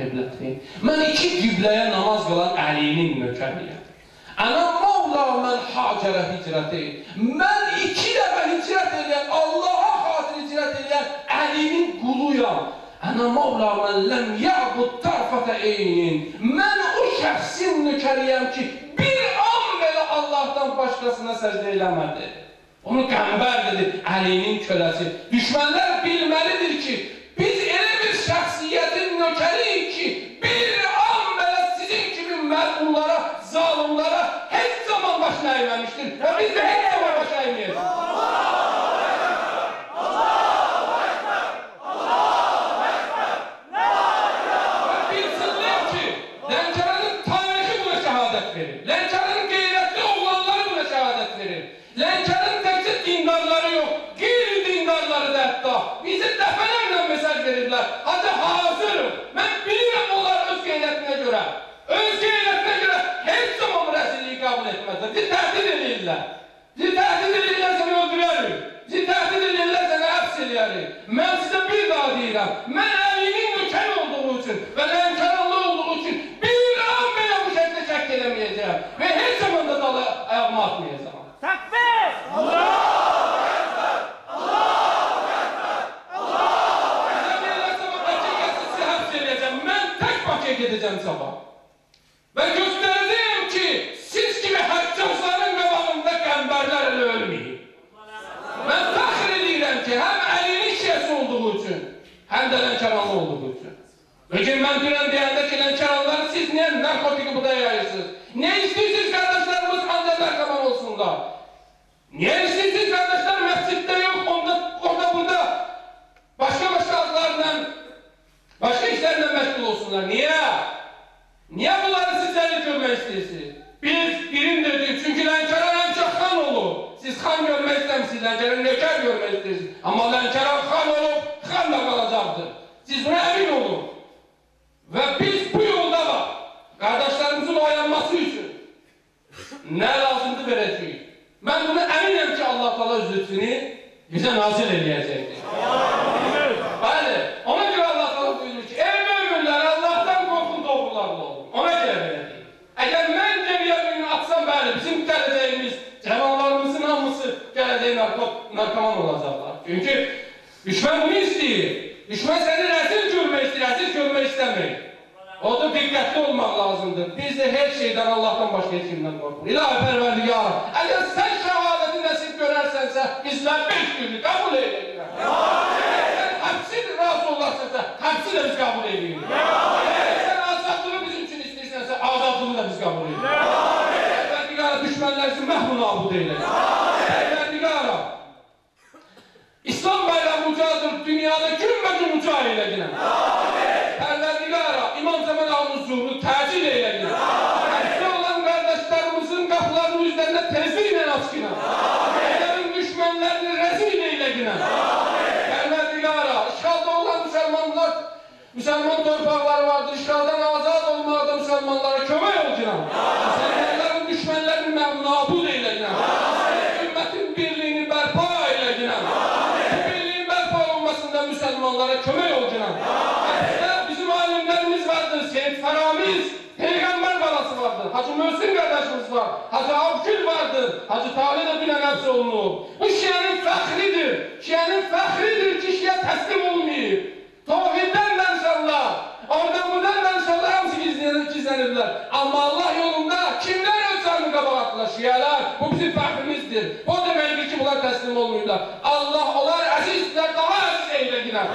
qibləti. Mən iki qibləyə namaz qılan Əlinin nökəriyəm. Ənə Mavla mən Hacərə hicrəti. Mən iki dəfə hicrət edən, Allaha xatir hicrət edən Əlinin quluyam. Ənə Mavla mən ləm yəqud tərfətə eynin. Mən o şəxsin nökəriyəm ki, bir an belə Allahdan başqasına səcdə eləmədi. Onu qəmbər dedi, Əlinin köləsi. Düşmənlər bilməlidir ki, biz elə bir şəxsiyyətin nökəriyik ki, bir an belə sizin kimi məlunlara, zalimlara heç zaman başına əyməmişdir və biz də heç zaman başına əyməyəcək. Və bilsinlər ki, Lənkəranın tarixi buna şəhadət verir. Lənkəranın qeyrətli oğlanları buna şəhadət verir. Lənkəranın təkcə dindarları yox, qeyri-dindarları da hətta bizə dəfələrlə mesaj verirlər. Hadi hazırım. Mən bilirəm onlar öz qeyrətinə görə, heç zaman rəzilliyi qəbul etməzlər. Bizi təhdid edirlər. Bizi təhdid edirlər, səni öldürərik. Bizi təhdid edirlər, səni həbs edərik. Mən sizə bir daha deyirəm. Mən Əlinin nökər olduğu üçün və Lənkəranlı olduğu üçün bir an belə bu şəkildə şəkk eləməyəcəm və heç zaman da dalı ayağıma atmayacam. Takbir! Allahu Ekber! Allahu Ekber! Allahu Ekber! Sizə deyirlər sabah Bakıya gəlsin, sizi həbs edəcəm. Mən tək Bakıya gedəcəm sabah. Və göstərəcəyim ki, siz kimi həccazların qabağında qəmbərlər elə ölməyib. Mən fəxr edirəm ki, həm Əlinin şiyəsi olduğu üçün, həm də Lənkəranlı olduğu üçün. Bugün mən dünən deyəndə ki, Lənkəranlıları siz niyə narkotiki buda yayırsınız? Niyə istəyirsiniz qardaşlarımız ancaq narkoman olsunlar? Niyə istəyirsiniz qardaşlar məsciddə yox, orada burada başqa adlarla, başqa işlərlə məşğul olsunlar? Niyə? Niyə bunları sizləri görmək istəyirsiniz? Biz birin dedik, çünki Lənkəran həmçə xan olub. Siz xan görmək istəmişsiniz, Lənkəran nökər görmək istəyirsiniz. Amma Lənkəran xan olub, xan da qalacaqdır. Siz buna əmin olun. Və biz bu yolda var, qardaşlarımızın oyanması üçün nə lazımdır verəcəyik. Mən buna əminəm ki, Allah Taala öz lütfünü bizə nazil eləyəcəkdir. Bəli, ona görə Allah Taala buyurur ki, ey möminlər, Allahdan qorxun, doğrularla olun. Ona görə belə deyil. Əgər mən geriyə gününü atsam, bəli, bizim gələcəyimiz, cəmanlarımızın hamısı gələcək narkoman olacaqlar. Çünki düşmən bunu istəyir. Düşmən səni rəzil görmək istəyir, rəzil görmək istəmir. O da diqqətli olmaq lazımdır. Biz də hər şeydən Allahdan başqa heç kimdən qorxur. İlahi Pərverdigar, əgər sən şəhadəti nəsib görərsənsə, bizlər 5 günlük qəbul edirik. Sən həbsi razı olarsansə, həbsi də biz qəbul edirik. Sən azadlığı bizim üçün istəyirsənsə, azadlığı da biz qəbul edirik. Pərverdigar, düşmənlər üçün məhvun abud eyləyin. Pərverdigar, İslam bayrağı ucadır, dünyada gün və gün uca eyləginəm. Pərverdigara, İmam Zaman Ağa'nın zuhurunu təcil eyləginəm. Həbsi olan qardaşlarımızın qapılarının üzərində tezliklə açginəm. Onların düşmənlərini rəzil eyləginəm. Pərverdigara, işğalda olan müsəlman torpaqları vardır, işğaldan azad olmaqda müsəlmanlara kömək olginəm. Müsəlmanların düşmənlərini nabud eyləginəm. Ümmətin birliyini bərpa eyləginəm. Müsəlmanlara kömək olacaq. Hətta bizim alimlərimiz vardır, Seyyid Fəramiz, Peyğəmbər balası vardır, Hacı Möhsin qardaşımız var, Hacı Abgül vardır, Hacı Talih də dünən həbs olunub. Bu şiənin fəxridir, şiənin fəxridir ki, şiə təslim olmayıb. Tohiddən danışarlar, oradan buradan danışarlar, hamısı gizlənirlər. Amma Allah yolunda kimlər öz canını qabağa atırlar? Şiələr, bu bizim fəxrimizdir. O deməkdir ki, bunlar təslim olmayırlar. Allah onlar əzizdirlər, daha əziz eyləginər.